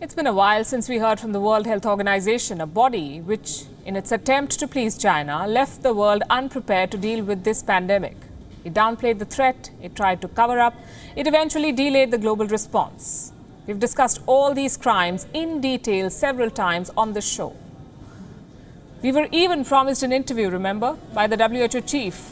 It's been a while since we heard from the World Health Organization, a body which, in its attempt to please China, left the world unprepared to deal with this pandemic. It downplayed the threat, it tried to cover up, it eventually delayed the global response. We've discussed all these crimes in detail several times on this show. We were even promised an interview, remember, by the WHO chief.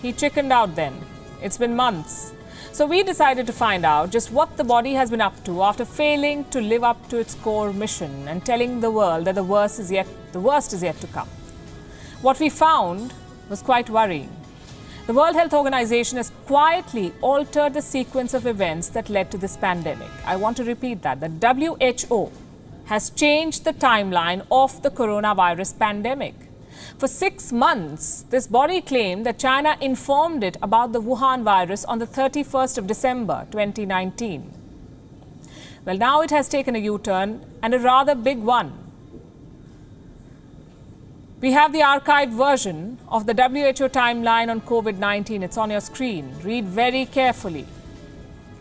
He chickened out then. It's been months. So we decided to find out just what the body has been up to after failing to live up to its core mission and telling the world that the worst is yet to come. What we found was quite worrying. The World Health Organization has quietly altered the sequence of events that led to this pandemic. I want to repeat that. The WHO has changed the timeline of the coronavirus pandemic. For 6 months, this body claimed that China informed it about the Wuhan virus on the 31st of December 2019. Well, now it has taken a U-turn, and a rather big one. We have the archived version of the WHO timeline on COVID-19. It's on your screen. Read very carefully.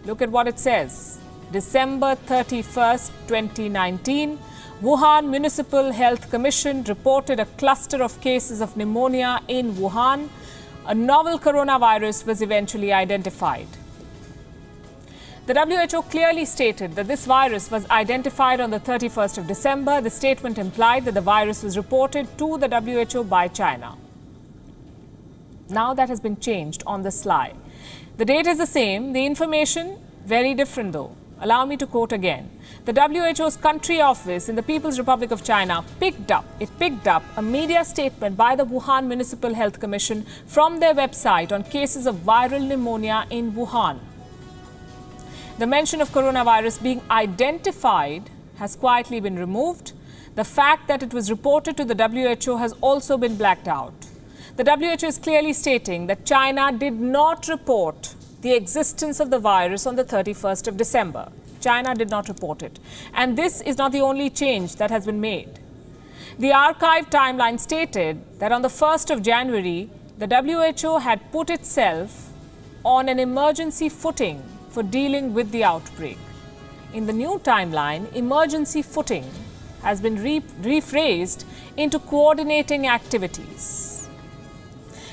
Look at what it says. December 31st, 2019. Wuhan Municipal Health Commission reported a cluster of cases of pneumonia in Wuhan. A novel coronavirus was eventually identified. The WHO clearly stated that this virus was identified on the 31st of December. The statement implied that the virus was reported to the WHO by China. Now that has been changed on the sly. The date is the same, the information very different though. Allow me to quote again. The WHO's country office in the People's Republic of China picked up a media statement by the Wuhan Municipal Health Commission from their website on cases of viral pneumonia in Wuhan. The mention of coronavirus being identified has quietly been removed. The fact that it was reported to the WHO has also been blacked out. The WHO is clearly stating that China did not report the existence of the virus on the 31st of December. China did not report it. And this is not the only change that has been made. The archived timeline stated that on the 1st of January, the WHO had put itself on an emergency footing for dealing with the outbreak. In the new timeline, emergency footing has been rephrased into coordinating activities.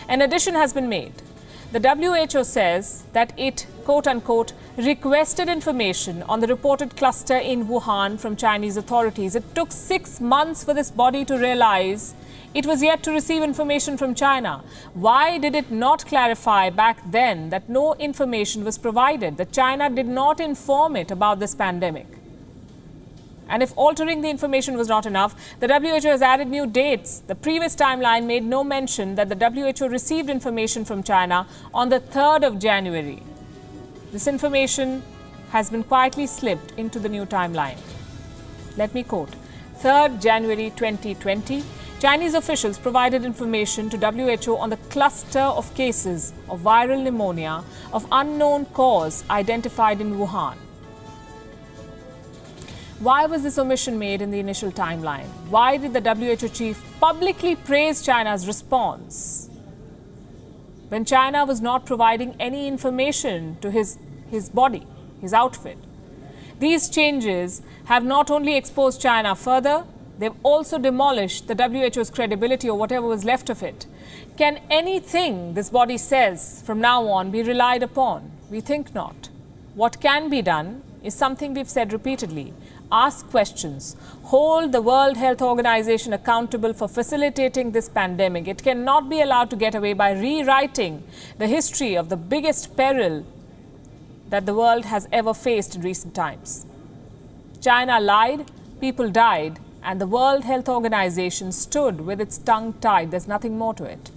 An addition has been made. The WHO says that it, quote-unquote, requested information on the reported cluster in Wuhan from Chinese authorities. It took 6 months for this body to realize it was yet to receive information from China. Why did it not clarify back then that no information was provided, that China did not inform it about this pandemic? And if altering the information was not enough, the WHO has added new dates. The previous timeline made no mention that the WHO received information from China on the 3rd of January. This information has been quietly slipped into the new timeline. Let me quote. 3rd January 2020, Chinese officials provided information to WHO on the cluster of cases of viral pneumonia of unknown cause identified in Wuhan. Why was this omission made in the initial timeline? Why did the WHO chief publicly praise China's response when China was not providing any information to his body, his outfit? These changes have not only exposed China further, they've also demolished the WHO's credibility, or whatever was left of it. Can anything this body says from now on be relied upon? We think not. What can be done is something we've said repeatedly. Ask questions. Hold the World Health Organization accountable for facilitating this pandemic. It cannot be allowed to get away by rewriting the history of the biggest peril that the world has ever faced in recent times. China lied, people died, and the World Health Organization stood with its tongue tied. There's nothing more to it.